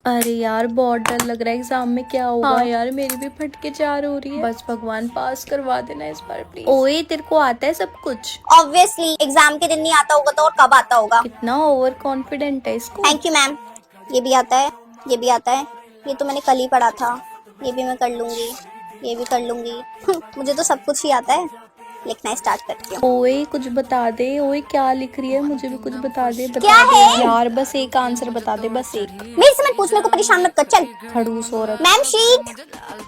अरे यार बहुत डर लग रहा है एग्जाम में क्या होगा। हाँ यार मेरी भी फटके चार हो रही है। बस भगवान पास करवा देना इस बार प्लीज। ओए तेरे को आता है सब कुछ? ऑब्वियसली एग्जाम के दिन नहीं आता होगा तो और कब आता होगा। कितना ओवर कॉन्फिडेंट है इसको। Thank you ma'am. ये भी आता है, ये भी आता है, ये तो मैंने कल ही पढ़ा था। ये भी मैं कर लूंगी, ये भी कर लूंगी। मुझे तो सब कुछ ही आता है। लिखना स्टार्ट करती हूँ। ओए कुछ बता दे। ओए क्या लिख रही है, मुझे भी कुछ बता दे। क्या है? यार बस एक आंसर बता दे, बस एक। मेरे से मत पूछ, मेरे को परेशान मत कर। चल खड़ूस औरत। Ma'am sheet,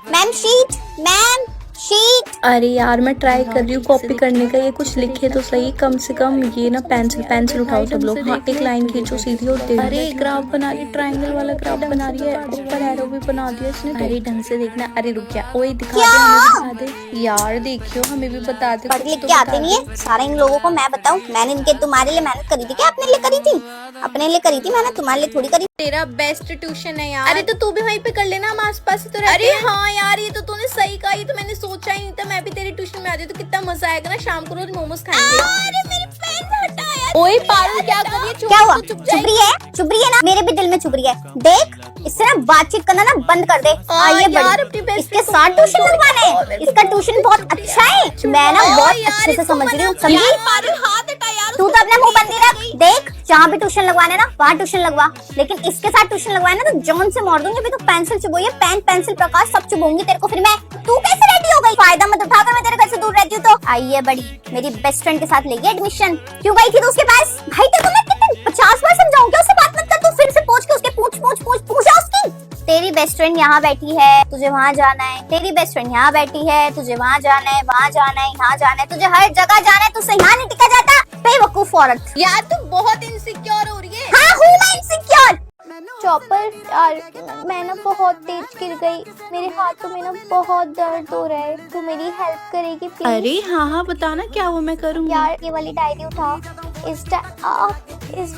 ma'am sheet, ma'am sheet. अरे यार मैं ट्राई कर रही हूँ कॉपी करने का, ये कुछ लिखे तो सही कम से कम। ये ना पेंसिल उठाओ सब लोग। हाँ एक लाइन खींचो सीधी और दे। अरे ग्राफ बना रही, ट्रायंगल वाला ग्राफ बना रही है, ऊपर एरो भी बना दिया इसने। अरे ढंग से देखना। अरे रुक जा, ओए दिखा दे, हमें दिखा दे यार। देखियो हमें भी बता दे। पढ़ लिख के आते नहीं है सारा इन लोगों को। मैं बताऊं, मैंने इनके तुम्हारे लिए मेहनत करी थी क्या? अपने लिए करी थी, अपने लिए करी थी मैंने, तुम्हारे लिए थोड़ी करी। तेरा बेस्ट ट्यूशन है यार। अरे तो तू भी वहीं पे कर लेना, हम आस पास ही तो रहते हैं। अरे हाँ यार ये तो तूने सही कहा, ये तो मैंने सोचा ही नहीं था। मैं भी तेरी ट्यूशन में आती तो कितना मजा आएगा ना, शाम को रोज मोमोज खाएंगे। अरे मेरी पेन हटा यार। ओए पारुल क्या कर रही है? क्या हुआ? चुप रही है ना? मेरे भी दिल में चुभ रही है। देख इससे ना बातचीत करना ना बंद कर दे। आइए बड़ी, इसके साथ ट्यूशन लगवाने हैं। इसका ट्यूशन बहुत अच्छा है, मैं ना बहुत अच्छे से समझ रही हूँ। समझी? तू तो अपना मुंह बंद ही रख। देख जहाँ भी ट्यूशन लगवाना है ना वहाँ ट्यूशन लगवा, लेकिन इसके साथ ट्यूशन लगवाना ना तो जॉन से मार दूंगी। अभी तो पेंसिल चुभोई है, पेन पेंसिल प्रकाश सब चुभूंगी तेरे को। फिर मैं, तू कैसे रेडी हो गई? फायदा मत उठाकर मैं तेरे घर से दूर रहती हूँ तो। आइए बड़ी, मेरी बेस्ट फ्रेंड के साथ लेगी एडमिशन। क्यों गई थी तू उसके पास? भाई तेरे को मैं कितने 50 बार समझाऊं क्या उससे बात मत कर। तू फिर से पूछ के उसके पूछा उसकी। तेरी बेस्ट फ्रेंड यहाँ बैठी है, तुझे वहाँ जाना है। तेरी बेस्ट फ्रेंड यहाँ बैठी है, तुझे वहाँ जाना है, वहाँ जाना है, यहाँ जाना है, तुझे हर जगह जाना है। तुझसे यहाँ नहीं टिका जाता। बेवकूफ औरत। यार तू बहुत इनसिक्योर हो रही है। हाँ हूँ मैं इनसिक्योर। चॉपर यार मैं ना बहुत तेज गिर गई, मेरे हाथों में ना बहुत दर्द हो रहा है, तू मेरी हेल्प करेगी प्लीज? अरे हाँ बताना क्या वो मैं करूँगी। यार ये वाली डायरी उठा। इस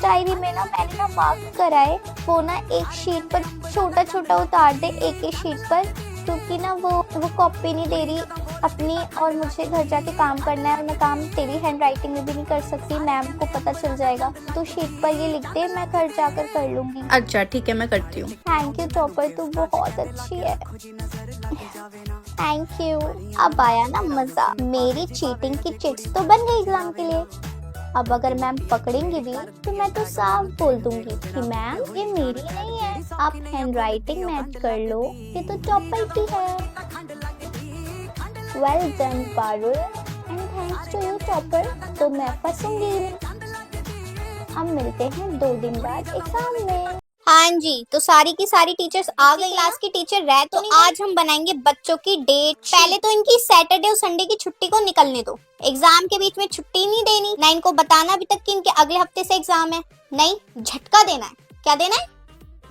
डायरी में ना मैंने ना मार्क करा है, वो ना एक शीट पर छोटा छोटा उतार दे, एक शीट पर, क्योंकि ना वो कॉपी नहीं दे रही अपनी, और मुझे घर जाके काम करना है और मैं काम तेरी हैंड राइटिंग में भी नहीं कर सकती, मैम को पता चल जाएगा। तो शीट पर ये लिख दे, मैं घर जाकर कर लूंगी। अच्छा ठीक है मैं करती हूँ। थैंक यू चॉपर, तू बहुत अच्छी है। Thank you. अब आया ना मजा, मेरी चीटिंग की चिट्स तो बन गई एग्जाम के लिए। अब अगर मैम पकड़ेंगी भी तो मैं तो साफ बोल दूंगी कि मैम ये मेरी नहीं है, आप हैंडराइटिंग मैच कर लो, ये तो चॉपर की है। Well done Parul, and thanks to you chopper. तो मैं फंसूंगी नहीं। हम मिलते हैं 2 दिन बाद एग्जाम में। हाँ जी, तो सारी की सारी टीचर्स आ गई। क्लास की टीचर रह तो नहीं। आज हम बनाएंगे बच्चों की डेट। पहले तो इनकी सैटरडे और संडे की छुट्टी को निकलने दो। एग्जाम के बीच में छुट्टी नहीं देनी, ना इनको बताना अभी तक कि इनके अगले हफ्ते से एग्जाम है। नहीं, झटका देना है। क्या देना है?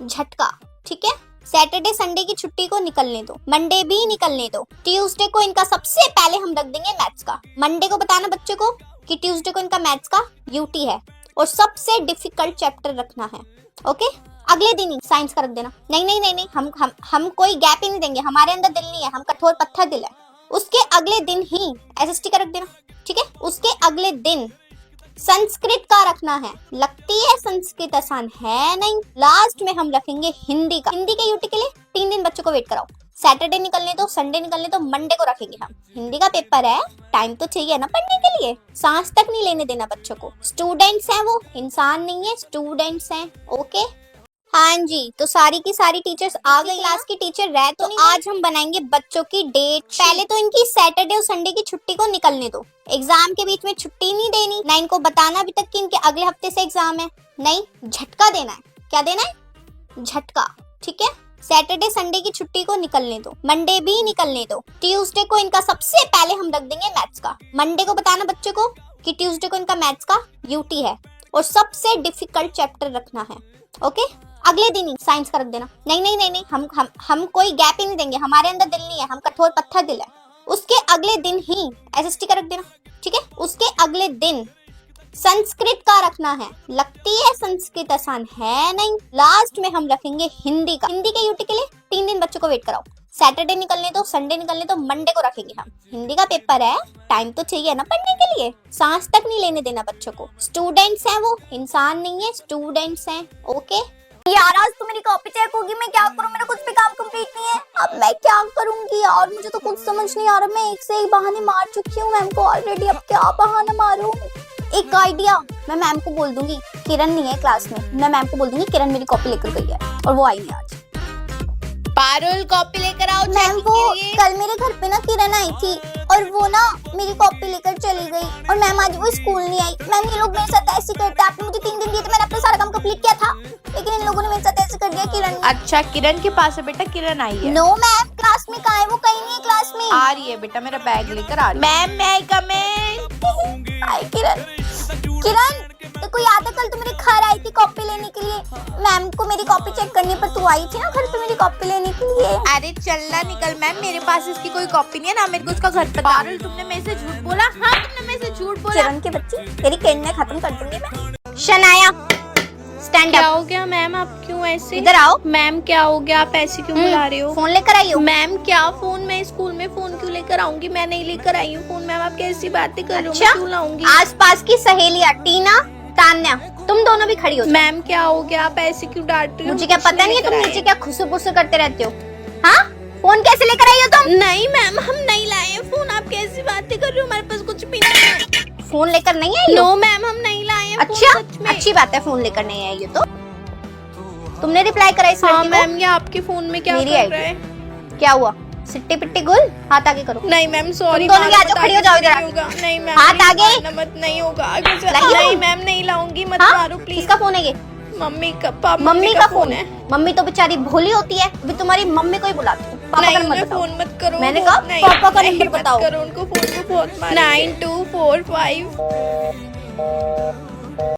झटका। ठीक है, सैटरडे संडे की छुट्टी को निकलने दो, मंडे भी निकलने दो। ट्यूसडे को इनका सबसे पहले हम रख देंगे मैथ्स का। मंडे को बताना बच्चों को कि ट्यूसडे को इनका मैथ्स का यूटी है और सबसे डिफिकल्ट चैप्टर रखना है। ओके, अगले दिन ही साइंस का रख देना। नहीं, हम कोई गैप ही नहीं देंगे, हमारे अंदर दिल नहीं है, हम कठोर पत्थर दिल है। उसके अगले दिन ही एसएसटी का रख देना। ठीक है, उसके अगले दिन संस्कृत का रखना है। लगती है संस्कृत आसान है नहीं। लास्ट में हम रखेंगे हिंदी का। हिंदी के यूटी के लिए 3 दिन बच्चों को वेट कराओ। सैटरडे निकलने दो, संडे निकलने दो, मंडे को रखेंगे हम। हिंदी का पेपर है, टाइम तो चाहिए ना पढ़ने के लिए। सांस तक नहीं लेने देना बच्चों को। स्टूडेंट्स हैं वो, इंसान नहीं है, स्टूडेंट्स हैं। ओके हाँ जी, तो सारी की सारी टीचर्स आ गई। क्लास की टीचर रह तो नहीं। आज हम बनाएंगे बच्चों की डेट। पहले तो इनकी सैटरडे और संडे की छुट्टी को निकलने दो। एग्जाम के बीच में छुट्टी नहीं देनी, ना इनको बताना अभी तक कि इनके अगले हफ्ते से एग्जाम है। नहीं, झटका देना है। क्या देना है? झटका। ठीक है, सैटरडे संडे की छुट्टी को निकलने दो, मंडे भी निकलने दो। ट्यूसडे को इनका सबसे पहले हम रख देंगे मैथ्स का। मंडे को बताना बच्चों को कि ट्यूसडे को इनका मैथ्स का यूटी है और सबसे डिफिकल्ट चैप्टर रखना है। ओके, अगले दिन ही साइंस का रख देना। नहीं, हम कोई गैप ही नहीं देंगे, हमारे अंदर दिल नहीं है, हम कठोर पत्थर दिल है। उसके अगले दिन ही एसएसटी का रख देना। ठीक है, उसके अगले दिन संस्कृत का रखना है। लगती है संस्कृत आसान है नहीं। लास्ट में हम रखेंगे हिंदी का। हिंदी के यूटी के लिए 3 दिन बच्चों को वेट कराओ। सैटरडे निकलने दो, संडे निकलने दो, मंडे को रखेंगे हम। हिंदी का पेपर है, टाइम तो चाहिए ना पढ़ने के लिए। सांस तक नहीं लेने देना बच्चों को। स्टूडेंट्स हैं वो, इंसान नहीं है, स्टूडेंट्स हैं। ओके यार आज तो मेरी कॉपी चेक होगी, मैं क्या करूं, मेरा कुछ भी काम कंप्लीट नहीं है। अब मैं क्या करूंगी यार, मुझे तो कुछ समझ नहीं आ रहा। मैं एक से एक बहाने मार चुकी हूँ मैम को ऑलरेडी, अब क्या बहाना मारूं। एक आइडिया, मैं मैम को बोल दूंगी किरण नहीं है क्लास में, मैं मैम को बोल दूंगी किरण मेरी कॉपी लेकर गई है और वो आई नहीं आज। पारुल कॉपी लेकर आओ। मैम वो कल मेरे घर पे ना किरण आई थी और वो ना मेरी कॉपी लेकर चली गई और मैम आज वो स्कूल नहीं आई। मैम ये लोग मेरे साथ ऐसे करते, आपने मुझे 3 दिन दिए थे, मैंने अपना सारा काम कंप्लीट किया था, लेकिन इन लोगों ने मेरे साथ ऐसे कर दिया। किरण ने। अच्छा किरण के पास है बेटा, किरण आई है। नो मैम, क्लास में कहाँ है वो, कहीं नहीं है क्लास में। आ रही है बेटा, मेरा बैग लेकर आ रही है। मैम मैं कम इन। हाय किरण। किरण तो कोई याद है कल तू मेरे घर आई थी कॉपी लेने के लिए, मैम को मेरी कॉपी चेक करनी है, पर तू आई थी ना घर पे मेरी कॉपी लेने के लिए। अरे चलना निकल मैम, मेरे पास इसकी कोई कॉपी नहीं है ना, मेरे को उसका घर पता। पारुल तुमने मेरे से झूठ बोला। हाँ तुमने मेरे से झूठ बोला। किरण की बच्ची, तेरी किरणें खत्म कर दूंगी मैं। शनाया स्टैंड क्या अप। हो गया मैम, आप क्यों ऐसे? इधर आओ। मैम क्या हो गया, आप ऐसे क्यों बुला रहे हो? फोन लेकर आई हो? मैम क्या फोन, मैं स्कूल में फोन क्यों लेकर आऊंगी? मैं नहीं लेकर आई हूँ फोन। मैम आप कैसी बातें कर रहे हो? मैं क्यों लाऊंगी? आसपास की सहेलियां टीना तान्या तुम दोनों भी खड़ी हो जाओ। मैम क्या हो गया, आप ऐसे क्यों डांट रही हो? मुझे क्या कुछ पता नहीं है लेकर तुम आए। नीचे क्या खुसुबुसु करते रहते हो। हाँ फोन कैसे लेकर आई हो तुम? नहीं मैम हम नहीं लाए हैं फोन, आप कैसी बातें कर रहे हो? हमारे पास कुछ भी नहीं है। फोन लेकर नहीं आई हो? नो मैम हम नहीं लाए हैं फोन, अच्छा सच में। अच्छी बात है, फोन लेकर नहीं आई हो तो। तुमने रिप्लाई करा इस हाँ लड़की को? मैम ये आपके फोन में क्या मेरी कर आईडी। रहा है? क्या हुआ, सिट्टी पिट्टी गुल, हाथ आगे करो। नहीं मैम सॉरी। तुम दोनों आ जाओ, खड़ी हो जाओ इधर। नहीं मैम हाथ आगे। मत, नहीं होगा आगे से। लाइए नहीं फोन। मैम नहीं लाऊंगी, मत हाँ? मारो प्लीज। किसका फोन है ये? मम्मी का मम्मी का फोन है। मम्मी तो बेचारी भोली होती है, अभी तुम्हारी मम्मी को ही बुलाती हूँ। पापा का नहीं नंबर उन्हें बताओ। फोन मत करो। मैंने वो- कहा नहीं, पापा का नहीं, नंबर मत बताओ। करो, उनको फोन को बहुत मारेंगे। 9245।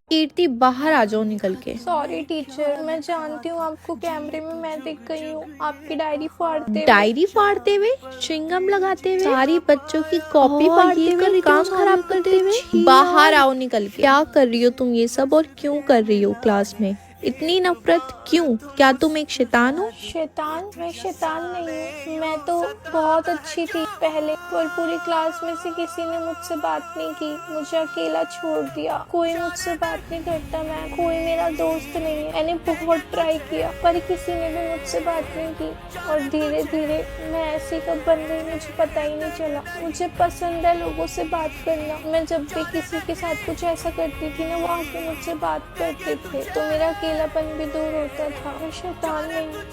कीर्ति बाहर आ जाओ निकल के। सॉरी टीचर, मैं जानती हूँ आपको कैमरे में मैं दिख गई हूँ आपकी डायरी फाड़ते हुए च्युइंगम लगाते हुए, सारी बच्चों की कॉपी फाड़ते हुए, काम खराब करते हुए। बाहर आओ निकल के। क्या कर रही हो तुम ये सब, और क्यों कर रही हो क्लास में? इतनी नफरत क्यों? क्या तुम एक शैतान हो? शैतान? मैं शैतान नहीं हूँ, मैं तो बहुत अच्छी थी पहले, पर पूरी क्लास में से किसी ने मुझसे बात नहीं की, मुझे अकेला छोड़ दिया, कोई मुझसे बात नहीं करता, मैं कोई मेरा दोस्त नहीं है। मैंने बहुत ट्राई किया पर किसी ने भी मुझसे बात नहीं की और धीरे धीरे मैं ऐसी कब बन गई मुझे पता ही नहीं चला। मुझे पसंद है लोगों से बात करना, मैं जब भी किसी के साथ कुछ ऐसा करती थी ना वो आके मुझसे बात करते थे तो मेरा अकेलापन भी दूर होता था। मैं शैतान नहीं हूँ।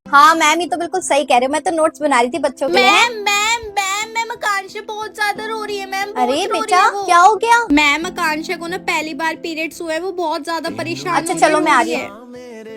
हाँ मैम ये तो बिल्कुल सही कह रहे हो, मैं तो नोट्स बना रही थी बच्चों के लिए। मैम आकांक्षा बहुत ज्यादा रो रही है मैम। अरे बेटा क्या हो गया? मैम आकांक्षा को ना पहली बार पीरियड्स हुए, वो बहुत ज्यादा परेशान अच्छा हो चलो रही मैं आ है। रही हूँ।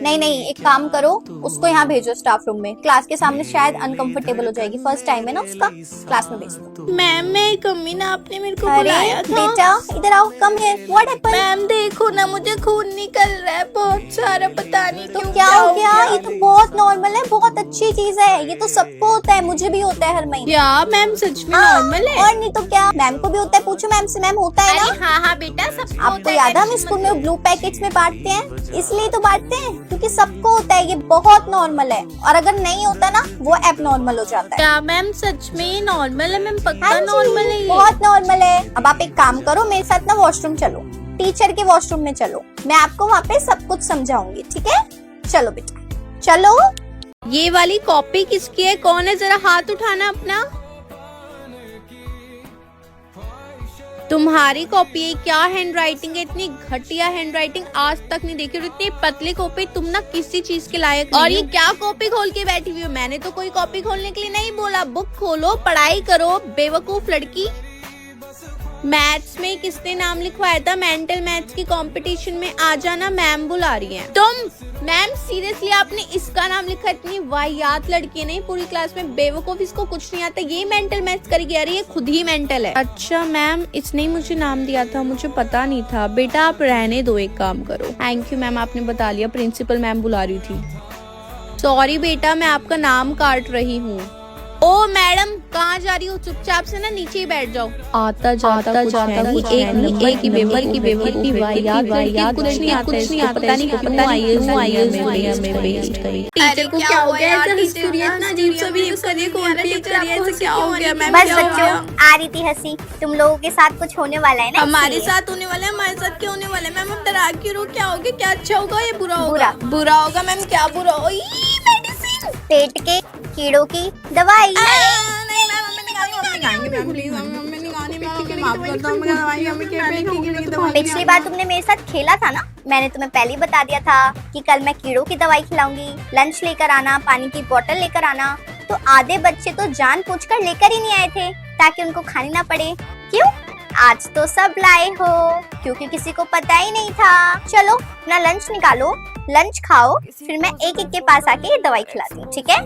नहीं एक काम करो, उसको यहाँ भेजो स्टाफ रूम में, क्लास के सामने शायद अनकंफर्टेबल हो जाएगी, फर्स्ट टाइम है ना उसका, क्लास में भेज दो। मैम मैं कमी ना, आपने मेरे को अरे बुलाया था। बेटा इधर आओ, come here, what happened? Ma'am देखो ना मुझे खून निकल रहा है बहुत सारा, पता नहीं तो क्यों। क्या हो गया? ये तो बहुत नॉर्मल है, बहुत अच्छी चीज है, ये तो सबको होता है, मुझे भी होता है हर महीने। क्या मैम सच में हाँ, नॉर्मल है? और नहीं तो क्या, मैम को भी होता है, पूछो मैम से, मैम होता है ना? हाँ बेटा सबको आपको याद है हम स्कूल में ब्लू पैकेट्स में बांटते हैं, इसलिए तो बांटते हैं क्योंकि सबको होता है, ये बहुत नॉर्मल है, और अगर नहीं होता ना वो एबनॉर्मल हो जाता है। क्या मैम सच में नॉर्मल है? मैम पक्का हाँ जी, नॉर्मल है ये? बहुत नॉर्मल है। अब आप एक काम करो, मेरे साथ ना वॉशरूम चलो, टीचर के वॉशरूम में चलो, मैं आपको वहाँ पे सब कुछ समझाऊंगी, ठीक है? चलो बेटा चलो। ये वाली कॉपी किसकी है? कौन है? जरा हाथ उठाना अपना। तुम्हारी कॉपी है? क्या हैंड राइटिंग है, इतनी घटिया हैंड राइटिंग आज तक नहीं देखी, और इतनी पतली कॉपी, तुम ना किसी चीज के लायक नहीं। और ये क्या कॉपी खोल के बैठी हुई हो? मैंने तो कोई कॉपी खोलने के लिए नहीं बोला, बुक खोलो पढ़ाई करो बेवकूफ लड़की। मैथ्स में किसने नाम लिखवाया था? मेंटल मैथ्स की कंपटीशन में आ जाना, मैम बुला रही हैं। तुम मैम सीरियसली आपने इसका नाम लिखा? इतनी वाहियात लड़की नहीं पूरी क्लास में, बेवकूफ, इसको कुछ नहीं आता, ये मेंटल मैथ्स करेगी? अरे ये खुद ही मेंटल है। अच्छा मैम इसने ही मुझे नाम दिया था, मुझे पता नहीं था। बेटा आप रहने दो, एक काम करो। थैंक यू मैम, आपने बता लिया, प्रिंसिपल मैम बुला रही थी। सॉरी बेटा मैं आपका नाम काट रही हूँ। ओ मैडम कहाँ जा रही हो? चुपचाप से ना नीचे ही बैठ जाओ। आता जाता कुछ एक ही बेवर की वाहियात कुछ नहीं आता, पता नहीं क्यों आई है। टीचर को क्या हो गया? इतना अजीब सा बिहेव करिए, कौन टीचर आपको क्या हो गया? मैम बस बच्चों, आ रही थी हंसी। तुम लोगों के साथ कुछ होने वाला है ना, हमारे इसलिए। साथ होने वाला है, हमारे साथ क्या होने वाला है? मैम हम डरा क्यों रहो? क्या हो गया? क्या अच्छा होगा या बुरा होगा? बुरा होगा मैम। क्या बुरा होगा? मेडिसिन, पेट के कीड़ों की दवाई। पिछली बार तुमने मेरे साथ खेला था ना, मैंने तुम्हें पहले ही बता दिया था कि कल मैं कीड़ों की दवाई खिलाऊंगी। लंच लेकर आना, पानी की बोतल लेकर आना। तो आधे बच्चे तो जानबूझकर लेकर ही नहीं आए थे ताकि उनको खानी ना पड़े। क्यों? आज तो सब लाए हो, क्योंकि किसी को पता ही नहीं था। चलो अपना लंच निकालो, लंच खाओ, फिर मैं एक एक के पास आके ये दवाई खिलाती हूँ, ठीक है?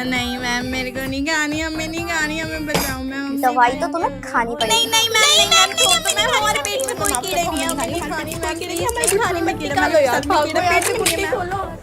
नहीं मैम, मेरे को नहीं खानी, हमें नहीं खानी, हमें बचाओ मैम। दवाई तो तुम्हें खानी पड़ेगी। नहीं मैम, छोड़ दो मैम, हमारे पेट में कोई कीड़े नहीं है, हमें नहीं खानी, मैं कीड़े, हमें खाने में कीड़े, पेट में खोलो।